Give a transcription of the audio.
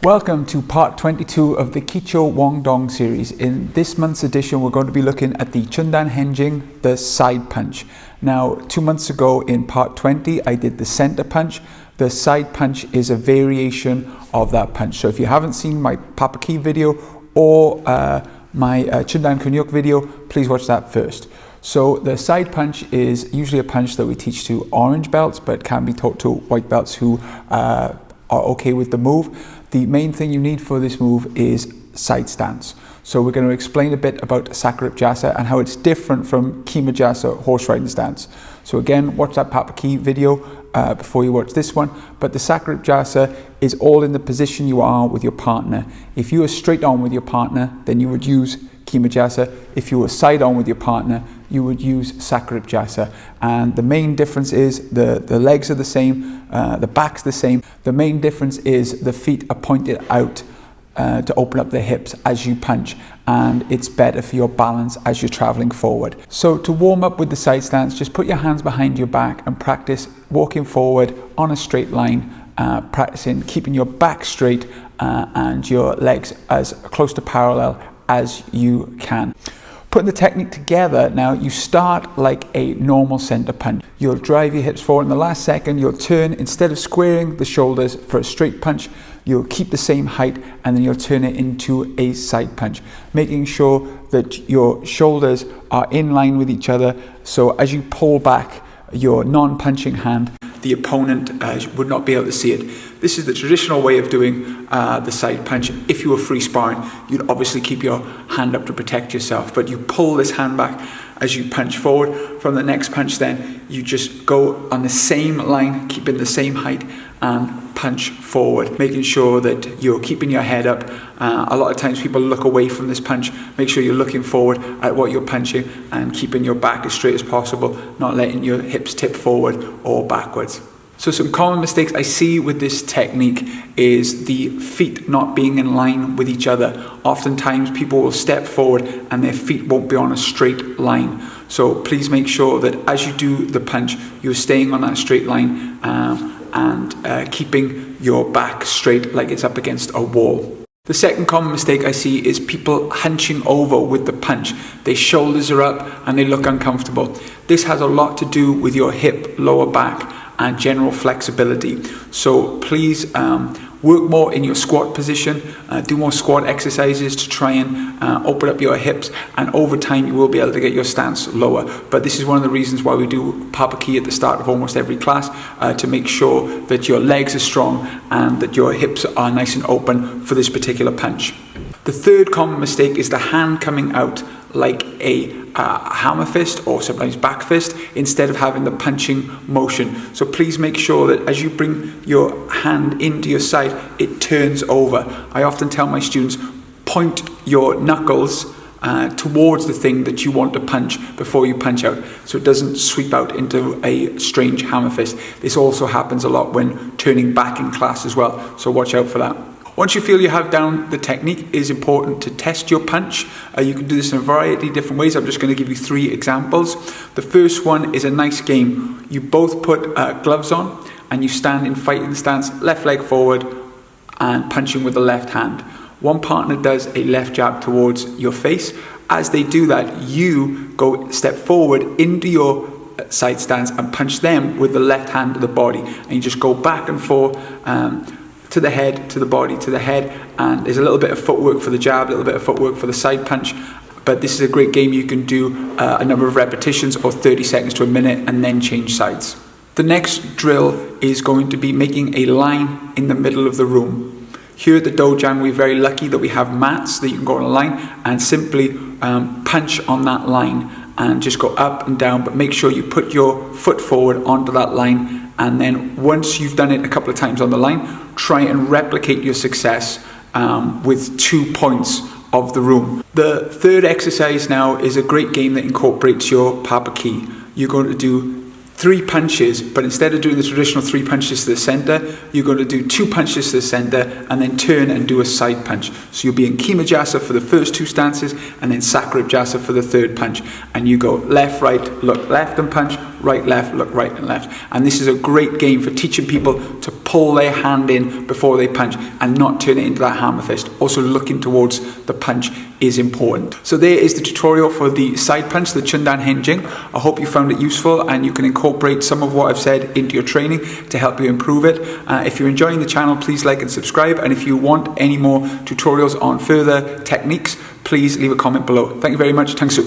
Welcome to part 22 of the Choong Dan series. In this month's edition, we're going to be looking at the Choong Dan Hen Jin, the side punch. Now, 2 months ago in part 20, I did the center punch. The side punch is a variation of that punch. So if you haven't seen my Papa Key video or my Choong Dan Hen Jin video, please watch that first. So the side punch is usually a punch that we teach to orange belts, but can be taught to white belts who are okay with the move. The main thing you need for this move is side stance. So we're going to explain a bit about Sakrip Jasa and how it's different from Kima Jasa horse riding stance. So again, watch that Papa Key video before you watch this one. But the Sakrip Jasa is all in the position you are with your partner. If you are straight on with your partner, then you would use Kima Jasa. If you were side on with your partner, you would use Sakrip Jasa. And the main difference is the legs are the same, the back's the same. The main difference is the feet are pointed out to open up the hips as you punch, and it's better for your balance as you're traveling forward. So to warm up with the side stance, just put your hands behind your back and practice walking forward on a straight line, practicing keeping your back straight and your legs as close to parallel as you can. Putting the technique together, now you start like a normal center punch. You'll drive your hips forward in the last second, you'll turn, instead of squaring the shoulders for a straight punch, you'll keep the same height and then you'll turn it into a side punch, making sure that your shoulders are in line with each other. So as you pull back your non-punching hand, the opponent would not be able to see it. This is the traditional way of doing the side punch. If you were free sparring, you'd obviously keep your hand up to protect yourself, but you pull this hand back as you punch forward. From the next punch then, you just go on the same line, keeping the same height, and punch forward, making sure that you're keeping your head up. A lot of times people look away from this punch. Make sure you're looking forward at what you're punching and keeping your back as straight as possible, not letting your hips tip forward or backwards. So some common mistakes I see with this technique is the feet not being in line with each other. Oftentimes people will step forward and their feet won't be on a straight line. So please make sure that as you do the punch, you're staying on that straight line and keeping your back straight like it's up against a wall. The second common mistake I see is people hunching over with the punch. Their shoulders are up and they look uncomfortable. This has a lot to do with your hip, lower back, and general flexibility. So please work more in your squat position, do more squat exercises to try and open up your hips, and over time you will be able to get your stance lower. But this is one of the reasons why we do Papa Key at the start of almost every class, to make sure that your legs are strong and that your hips are nice and open for this particular punch. The third common mistake is the hand coming out like a hammer fist or sometimes back fist instead of having the punching motion. So please make sure that as you bring your hand into your side, it turns over. I often tell my students, point your knuckles towards the thing that you want to punch before you punch out, so it doesn't sweep out into a strange hammer fist. This also happens a lot when turning back in class as well, so watch out for that. Once you feel you have down the technique, it is important to test your punch. You can do this in a variety of different ways. I'm just going to give you 3 examples. The first one is a nice game. You both put gloves on and you stand in fighting stance, left leg forward and punching with the left hand. One partner does a left jab towards your face. As they do that, you go step forward into your side stance and punch them with the left hand to the body. And you just go back and forth, to the head, to the body, to the head, and there's a little bit of footwork for the jab, a little bit of footwork for the side punch, but this is a great game. You can do a number of repetitions or 30 seconds to a minute and then change sides. The next drill is going to be making a line in the middle of the room. Here at the Dojang, we're very lucky that we have mats that you can go on a line and simply punch on that line and just go up and down, but make sure you put your foot forward onto that line. And then once you've done it a couple of times on the line, try and replicate your success with 2 points of the room. The third exercise now is a great game that incorporates your Papa Key. You're going to do 3 punches, but instead of doing the traditional 3 punches to the center, you're going to do 2 punches to the center and then turn and do a side punch. So you'll be in Kima Jasa for the first 2 stances and then Sakrip Jasa for the third punch. And you go left, right, look left and punch, right, left, look right and left. And this is a great game for teaching people to pull their hand in before they punch and not turn it into that hammer fist. Also looking towards the punch is important. So there is the tutorial for the side punch, the Choong Dan Hen Jin. I hope you found it useful and you can incorporate some of what I've said into your training to help you improve it. If you're enjoying the channel, please like and subscribe. And if you want any more tutorials on further techniques, please leave a comment below. Thank you very much. Thanks.